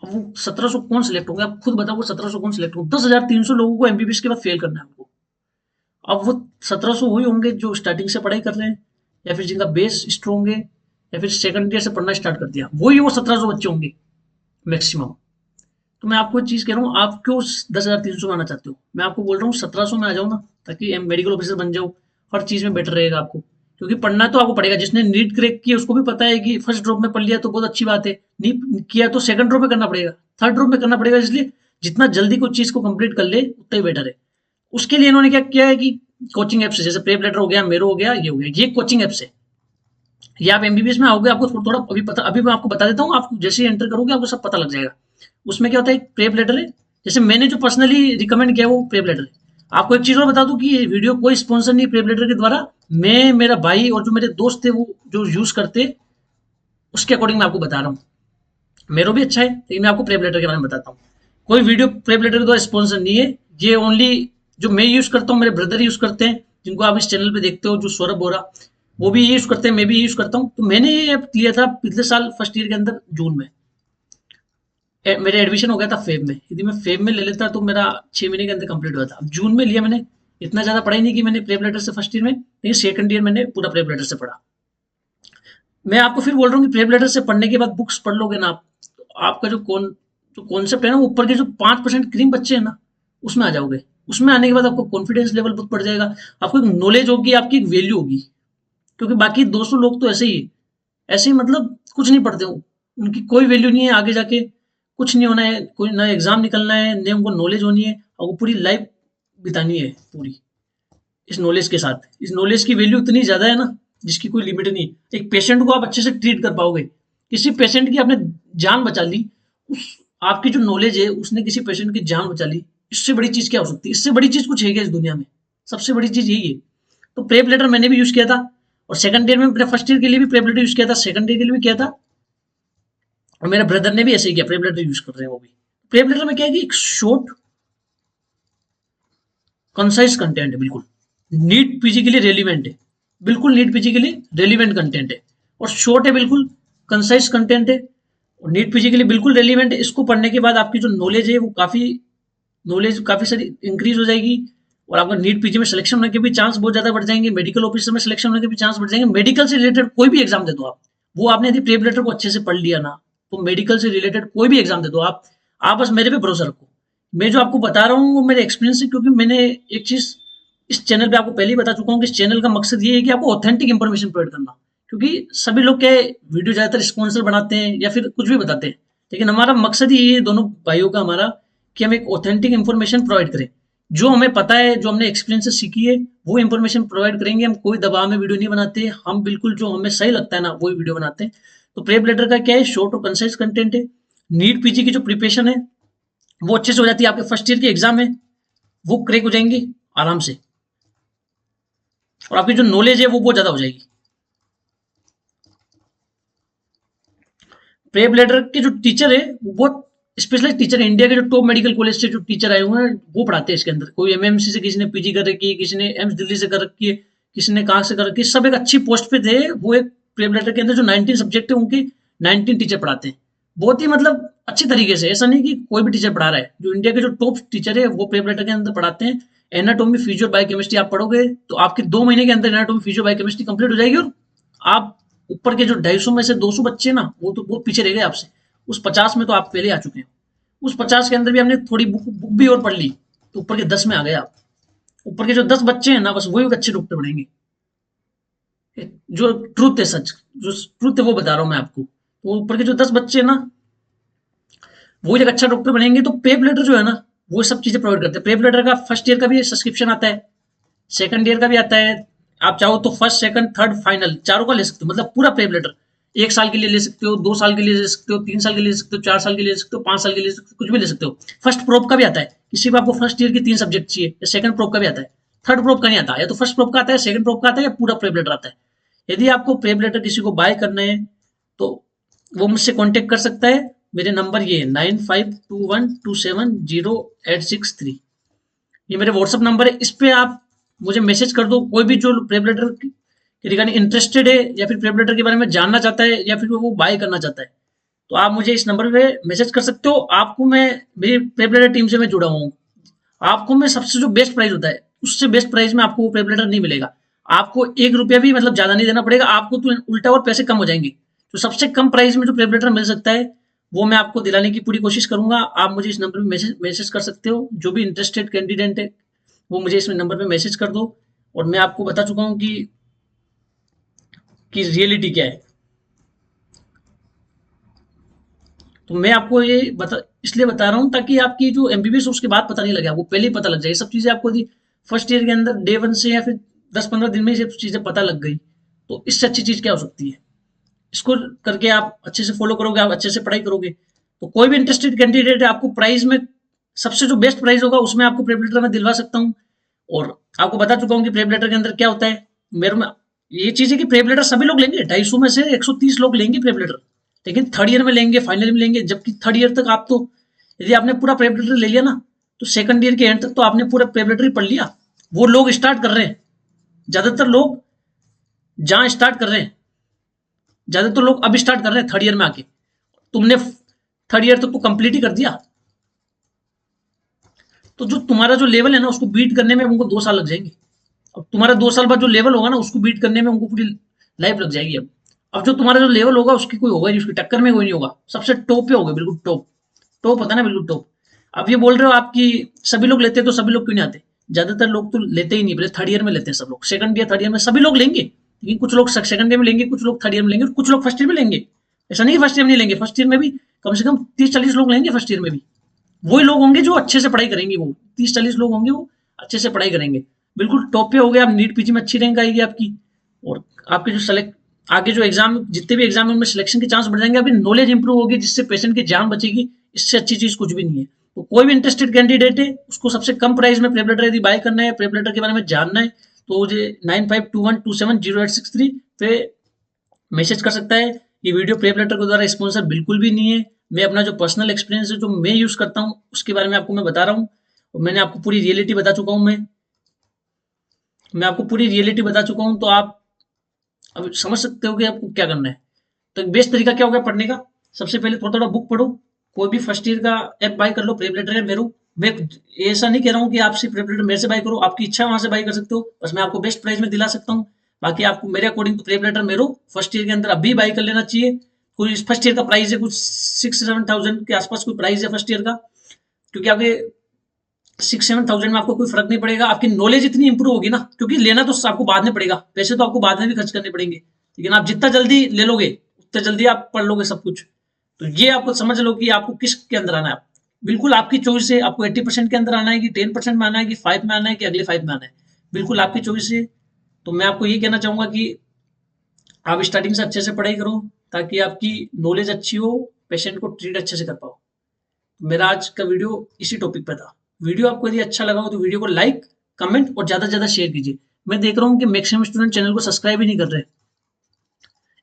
अब वो 1700 कौन सिलेक्ट होंगे? आप खुद बताओ, वो 1700 कौन सिलेक्ट होंगे? 10,300 लोगों को एमबीबीएस के बाद फेल करना है उनको। अब वो 1700 वही होंगे जो स्टार्टिंग से पढ़ाई कर रहे हैं, या फिर जिनका बेस स्ट्रॉन्ग है, या फिर सेकंड ईयर से पढ़ना स्टार्ट कर दिया, वही वो 1700 बच्चे होंगे मैक्सिमम। तो मैं आपको एक चीज कह रहा हूँ, आप क्यों 10,300 में आना चाहते हो? मैं आपको बोल रहा हूँ 1700 में आ जाओ ना, ताकि मेडिकल ऑफिसर बन जाओ। हर चीज में बेटर रहेगा आपको, क्योंकि पढ़ना तो आपको पड़ेगा। जिसने नीट क्रैक किया उसको भी पता है कि फर्स्ट ड्रॉप में पढ़ लिया तो बहुत अच्छी बात है, नहीं किया तो सेकंड ड्रॉप में करना पड़ेगा, थर्ड ड्रॉप में करना पड़ेगा। इसलिए जितना जल्दी कोई चीज को कंप्लीट कर ले उतना ही बेटर है। उसके लिए इन्होंने क्या किया है कि कोचिंग ऐप से, जैसे प्रेप लेटर हो गया, मेरो हो गया, ये हो गया, ये कोचिंग ऐप से ये आप एमबीबीएस में आओगे, आपको थोड़ा थोड़ा अभी पता, अभी मैं आपको बता देता हूँ। आप जैसे ही एंटर करोगे आपको सब पता लग जाएगा। उसमें क्या होता है, प्रेप लेटर है, जैसे मैंने जो पर्सनली रिकमेंड किया वो प्रेप लेटर है। आपको एक चीज और बता दूं कि ये वीडियो कोई स्पॉन्सर नहीं प्रेप लेटर के द्वारा। मैं, मेरा भाई और जो मेरे दोस्त थे वो जो यूज करते, उसके अकॉर्डिंग मैं आपको बता रहा हूँ। मेरा भी अच्छा है, लेकिन मैं आपको प्रेप लेटर के बारे में बताता हूँ। कोई वीडियो प्रेप लेटर के द्वारा स्पॉन्सर नहीं है। ये ओनली जो मैं यूज करता हूँ, मेरे ब्रदर यूज करते हैं, जिनको आप इस चैनल पे देखते हो, जो सौरभ बोरा, वो भी ये यूज करते हैं, मैं भी ये यूज करता हूँ। तो मैंने ये ऐप लिया था पिछले साल फर्स्ट ईयर के अंदर, जून में। मेरा एडमिशन हो गया था फेब में। यदि मैं फेब में ले लेता तो मेरा 6 महीने के अंदर कंप्लीट हुआ था। अब जून में लिया मैंने। इतना ज्यादा पढ़ाई नहीं की मैंने प्रेप लेटर से फर्स्ट ईयर में, लेकिन सेकंड ईयर मैंने पूरा प्रेप लेटर से पढ़ा। मैं आपको फिर बोल रहा हूँ कि प्रेप लेटर से पढ़ने के बाद बुक्स पढ़ लोगे ना आप, तो आपका जो कॉन्सेप्ट है ना, ऊपर के जो 5% क्रीम बच्चे हैं ना, उसमें आ जाओगे। उसमें आने के बाद आपको कॉन्फिडेंस लेवल बहुत बढ़ जाएगा, आपको एक नॉलेज होगी, आपकी एक वैल्यू होगी। क्योंकि बाकी 200 लोग तो ऐसे ही मतलब कुछ नहीं पढ़ते हो, उनकी कोई वैल्यू नहीं है आगे जाके, कुछ नहीं होना है, कोई ना एग्जाम निकलना है, ना उनको नॉलेज होनी है, और वो पूरी लाइफ बितानी है पूरी इस नॉलेज के साथ। इस नॉलेज की वैल्यू इतनी ज़्यादा है ना, जिसकी कोई लिमिट नहीं है। एक पेशेंट को आप अच्छे से ट्रीट कर पाओगे, किसी पेशेंट की आपने जान बचा ली, उस आपकी जो नॉलेज है उसने किसी पेशेंट की जान बचा ली, इससे बड़ी चीज़ क्या हो सकती है? इससे बड़ी चीज़ कुछ है क्या इस दुनिया में? सबसे बड़ी चीज़ यही है। तो प्रेप लेटर मैंने भी यूज़ किया था, और सेकंड ईयर में मेरे फर्स्ट ईयर के लिए भी प्रेप लेटर यूज़ किया था, सेकंड ईयर के लिए भी किया था, और मेरे ब्रदर ने भी ऐसे ही किया, प्रेप लेटर यूज़ कर रहे हैं वो भी। प्रेप लेटर में क्या है कि एक शॉर्ट कंसाइज कंटेंट है, बिल्कुल नीट पीजी के लिए रेलिवेंट है, बिल्कुल नीट पीजी के लिए रेलिवेंट कंटेंट है, और शॉर्ट है, बिल्कुल कंसाइज कंटेंट है, और नीट पीजी के लिए बिल्कुल रेलिवेंट है। इसको पढ़ने के बाद आपकी जो नॉलेज है वो काफ़ी सारी इंक्रीज हो जाएगी, और आपका नीट पीजी में सिलेक्शन होने के भी चांस बहुत ज़्यादा बढ़ जाएंगे, मेडिकल ऑफिसर में सिलेक्शन होने के भी चांस बढ़ जाएंगे। मेडिकल से रिलेटेड कोई भी एग्जाम दे दो आप, वो आपने यदि प्रेप लेटर को अच्छे से पढ़ लिया ना, तो मेडिकल से रिलेटेड कोई भी एग्जाम दे दो आप बस मेरे पे भरोसा रखो। मैं जो आपको बता रहा हूँ वो मेरे एक्सपीरियंस है, क्योंकि मैंने एक चीज़ इस चैनल पे आपको पहले ही बता चुका हूँ कि इस चैनल का मकसद ये है कि आपको ऑथेंटिक इन्फॉर्मेशन प्रोवाइड करना। क्योंकि सभी लोग क्या है, वीडियो ज़्यादातर स्पॉन्सर बनाते हैं या फिर कुछ भी बताते हैं, लेकिन हमारा मकसद ही ये है दोनों भाइयों का हमारा, कि हम एक ऑथेंटिक इन्फॉर्मेशन प्रोवाइड करें। जो हमें पता है, जो हमने एक्सपीरियंस से सीखी है, वो इन्फॉर्मेशन प्रोवाइड करेंगे। हम कोई दबाव में वीडियो नहीं बनाते, हम बिल्कुल जो हमें सही लगता है ना वही वीडियो बनाते हैं। तो प्रेप लेटर का क्या है, शॉर्ट और कंसाइज कंटेंट है। नीट पीजी की जो प्रिपरेशन है वो अच्छे से हो जाती है, आपके फर्स्ट ईयर की एग्जाम है वो क्रैक हो जाएंगी आराम से, और आपकी जो नॉलेज है वो बहुत ज्यादा हो जाएगी। प्रेप लेटर के जो टीचर है वो बहुत स्पेशलाइज टीचर है, इंडिया के जो टॉप मेडिकल कॉलेज से जो टीचर आए हुए हैं वो पढ़ाते हैं इसके अंदर। कोई एमएमसी से किसी ने पीजी कर रखी है, किसी ने एम्स दिल्ली से कर रखी है, किसी ने कहाँ से कर रखी है, सब एक अच्छी पोस्ट पे थे। वो एक प्रेप लेटर के अंदर जो 19 सब्जेक्ट है उनके 19 टीचर पढ़ाते हैं, बहुत ही मतलब अच्छी तरीके से। ऐसा नहीं कि कोई भी टीचर पढ़ा रहा है, जो इंडिया के जो टॉप टीचर है वो प्रेप लेटर के अंदर पढ़ाते हैं। एनाटोमी फिजियो बायोकेमिस्ट्री आप पढ़ोगे तो आपके 2 महीने के अंदर एनाटोमी फिजियो बायोकेमिस्ट्री कंप्लीट हो जाएगी, और आप ऊपर के जो 250 में से 200 बच्चे ना, वो तो बहुत पीछे रह गए आपसे। उस 50 में तो आप पहले आ चुके हैं, उस 50 के अंदर भी हमने थोड़ी बुक भी और पढ़ ली, तो ऊपर के 10 में आ गए आप। ऊपर के जो 10 बच्चे हैं ना, बस वही अच्छे डॉक्टर बनेंगे। जो ट्रूथ है, सच जो ट्रूथ है वो बता रहा हूँ मैं आपको। तो ऊपर के जो 10 बच्चे हैं ना, वो एक अच्छा डॉक्टर बनेंगे। तो पेप लेटर जो है ना, वो सब चीजें प्रोवाइड करते हैं। पेप लेटर का फर्स्ट ईयर का भी सब्सक्रिप्शन आता है, सेकंड ईयर का भी आता है। आप चाहो तो फर्स्ट सेकंड थर्ड फाइनल चारों का ले सकते हो, मतलब पूरा प्रेप लेटर। 1 साल के लिए ले सकते हो, 2 साल के लिए ले सकते हो, 3 साल के लिए ले सकते हो, 4 साल के लिए ले सकते हो, 5 साल के लिए ले सकते हो, कुछ भी ले सकते हो। फर्स्ट प्रोप का भी आता है, किसी को आपको फर्स्ट ईयर की 3 सब्जेक्ट चाहिए, या सेकंड प्रोप का भी आता है। थर्ड प्रोप का नहीं आता, या तो फर्स्ट प्रोप का आता है, सेकंड प्रोप का आता है, या पूरा प्रेप लेटर आता है। यदि आपको प्रेप लेटर किसी को बाय करना है तो वो मुझसे कॉन्टेक्ट कर सकता है। मेरे नंबर ये 9521270863, ये मेरे व्हाट्सअप नंबर है। इस पे आप मुझे मैसेज कर दो। कोई भी जो प्रेप लेटर के रिगार्डिंग इंटरेस्टेड है, या फिर प्रेप लेटर के बारे में जानना चाहता है, या फिर वो बाय करना चाहता है, तो आप मुझे इस नंबर पे मैसेज कर सकते हो। आपको मैं, मेरी प्रेप लेटर टीम से मैं जुड़ा हुआ हूँ, आपको मैं सबसे जो बेस्ट प्राइस होता है उससे बेस्ट प्राइस में आपको वो प्रेप लेटर नहीं मिलेगा। आपको 1 रुपया भी मतलब ज्यादा नहीं देना पड़ेगा, आपको तो उल्टा और पैसे कम हो जाएंगे। तो सबसे कम प्राइस में जो प्रेप लेटर मिल सकता है वो मैं आपको दिलाने की पूरी कोशिश करूंगा। आप मुझे इस नंबर पे मैसेज कर सकते हो। जो भी इंटरेस्टेड कैंडिडेट है वो मुझे इस नंबर पे मैसेज कर दो, और मैं आपको बता चुका हूँ कि रियलिटी क्या है। तो मैं आपको ये इसलिए बता रहा हूँ ताकि आपकी जो एमबीबीएस उसके बाद पता नहीं लगे, आपको पहले ही पता लग जाए। सब चीज़ें आपको फर्स्ट ईयर के अंदर डे 1 से या फिर 10-15 दिन में ये सब चीज़ें पता लग गई, तो इससे अच्छी चीज़ क्या हो सकती है। इसको करके आप अच्छे से फॉलो करोगे, आप अच्छे से पढ़ाई करोगे, तो कोई भी इंटरेस्टेड कैंडिडेट है, आपको प्राइस में सबसे जो बेस्ट प्राइस होगा उसमें आपको प्रेप लेटर में दिलवा सकता हूँ। और आपको बता चुका हूँ कि प्रेप लेटर के अंदर क्या होता है। मेरे में ये चीज़ है कि प्रेप लेटर सभी लोग लेंगे, 250 में से 130 लोग लेंगे प्रेप लेटर, लेकिन थर्ड ईयर में लेंगे, फाइनल में लेंगे। जबकि थर्ड ईयर तक आप तो, यदि आपने पूरा प्रेप लेटर ले लिया ना, तो सेकंड ईयर के एंड तक तो आपने पूरा प्रेप लेटर ही पढ़ लिया। वो लोग स्टार्ट कर रहे हैं, ज्यादातर लोग जहां स्टार्ट कर रहे हैं, ज्यादातर लोग अब स्टार्ट कर रहे हैं थर्ड ईयर में आके। तुमने थर्ड ईयर तक तो कंप्लीट ही कर दिया, तो जो तुम्हारा जो लेवल है ना उसको बीट करने में उनको 2 साल लग जाएंगे। अब तुम्हारा 2 साल बाद जो लेवल होगा ना उसको बीट करने में उनको पूरी लाइफ लग जाएगी। अब जो तुम्हारा जो लेवल होगा उसकी कोई होगा नहीं, उसकी टक्कर में कोई नहीं होगा। सबसे टॉप पे होगा, बिल्कुल टॉप। टॉप होता है ना, बिल्कुल टॉप। आप ये बोल रहे हो आपकी सभी लोग लेते हैं, तो सभी लोग क्यों नहीं आते? ज्यादातर लोग तो लेते ही नहीं, पहले थर्ड ईयर में लेते हैं सब लोग, सेकंड ईयर थर्ड ईयर में सभी लोग लेंगे, लेकिन कुछ लोग सेकंड ईयर में लेंगे, कुछ लोग थर्ड ईयर में लेंगे, और कुछ लोग फर्स्ट ईयर में लेंगे। ऐसा नहीं फर्स्ट ईयर में नहीं लेंगे, फर्स्ट ईयर में भी कम से कम 30-40 लोग लेंगे फर्स्ट ईयर में भी। वही लोग होंगे जो अच्छे से पढ़ाई करेंगे, वो 30-40 लोग होंगे वो अच्छे से पढ़ाई करेंगे, बिल्कुल टॉप पे हो गए आप, नीट पीजी में अच्छी रैंक आएगी आपकी, और आपके जो सेलेक्ट आगे जो एग्जाम, जितने भी एग्जाम है उनमें सिलेक्शन के चांस बढ़ जाएंगे, आपकी नॉलेज इंप्रूव होगी, जिससे पेशेंट की जान बचेगी। इससे अच्छी चीज कुछ भी नहीं है। तो कोई भी इंटरेस्टेड कैंडिडेट है, उसको सबसे कम प्राइस में प्रेप लेटर यदि बाय करना है, प्रेप लेटर के बारे में जानना है, तो मुझे 9521270863 पे मैसेज कर सकता है। ये वीडियो प्रेप लेटर के द्वारा स्पॉन्सर बिल्कुल भी नहीं है। मैं अपना जो पर्सनल एक्सपीरियंस है, जो मैं यूज करता हूँ, उसके बारे में आपको मैं बता रहा हूँ, और मैंने आपको पूरी रियलिटी बता चुका हूँ। मैं आपको पूरी रियलिटी बता चुका हूँ, तो आप अब समझ सकते हो कि आपको क्या करना है। तो एक बेस्ट तरीका क्या होगा पढ़ने का? सबसे पहले थोड़ा थोड़ा बुक पढ़ो, कोई भी फर्स्ट ईयर का ऐप बाय कर लो, प्रेपरेटर है मेरो। मैं ऐसा नहीं कह रहा हूँ कि आपसे प्रेपरेटर मेरे से बाय करो, आपकी इच्छा वहां से बाय कर सकते हो, बस मैं आपको बेस्ट प्राइस में दिला सकता हूँ। बाकी आपको मेरे अकॉर्डिंग तो प्रेपरेटर मेरो फर्स्ट ईयर के अंदर अभी बाय कर लेना चाहिए। कोई फर्स्ट ईयर का प्राइस है कुछ 6-7 थाउजेंड के आसपास कोई प्राइस है फर्स्ट ईयर का, क्योंकि आपके 6-7 थाउजेंड में आपको कोई फर्क नहीं पड़ेगा, आपकी नॉलेज इतनी इंप्रूव होगी ना, क्योंकि लेना तो आपको बाद में पड़ेगा, पैसे तो आपको बाद में भी खर्च करने पड़ेंगे, लेकिन आप जितना जल्दी ले लोगे उतना जल्दी आप पढ़ लोगे सब कुछ। तो ये आपको समझ लो कि आपको किस के अंदर आना है। बिल्कुल आपकी चॉइस है, आपको 80% के अंदर आना है, कि 10% में आना है, कि 5 में आना है, कि अगले 5 में आना है, बिल्कुल आपकी चॉइस है। तो मैं आपको ये कहना चाहूंगा कि आप स्टार्टिंग से अच्छे से पढ़ाई करो, ताकि आपकी नॉलेज अच्छी हो, पेशेंट को ट्रीट अच्छे से कर पाओ। मेरा आज का वीडियो इसी टॉपिक पे था। वीडियो आपको यदि अच्छा लगा हो तो वीडियो को लाइक, कमेंट और ज्यादा से ज्यादा शेयर कीजिए। मैं देख रहा हूँ कि मैक्सिमम स्टूडेंट चैनल को सब्सक्राइब ही नहीं कर रहे।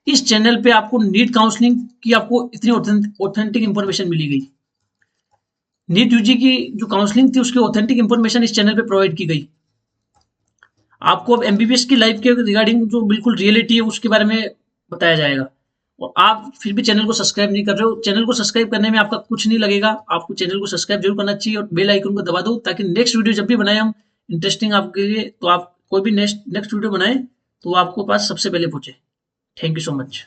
इस चैनल पे आपको नीट काउंसलिंग की आपको इतनी ऑथेंटिक इंफॉर्मेशन मिली गई। नीट यूजी की जो काउंसलिंग थी उसकी ऑथेंटिक इंफॉर्मेशन इस चैनल पे प्रोवाइड की गई। आपको अब एमबीबीएस की लाइफ के रिगार्डिंग जो बिल्कुल रियलिटी है उसके बारे में बताया जाएगा, और आप फिर भी चैनल को सब्सक्राइब नहीं कर रहे हो। चैनल को सब्सक्राइब करने में आपका कुछ नहीं लगेगा, आपको चैनल को सब्सक्राइब जरूर करना चाहिए और बेल आइकन को दबा दो, ताकि नेक्स्ट वीडियो जब भी बनाए हम इंटरेस्टिंग आपके लिए, तो आप कोई भी नेक्स्ट वीडियो बनाए तो आपको पास सबसे पहले पहुंचे। Thank you so much.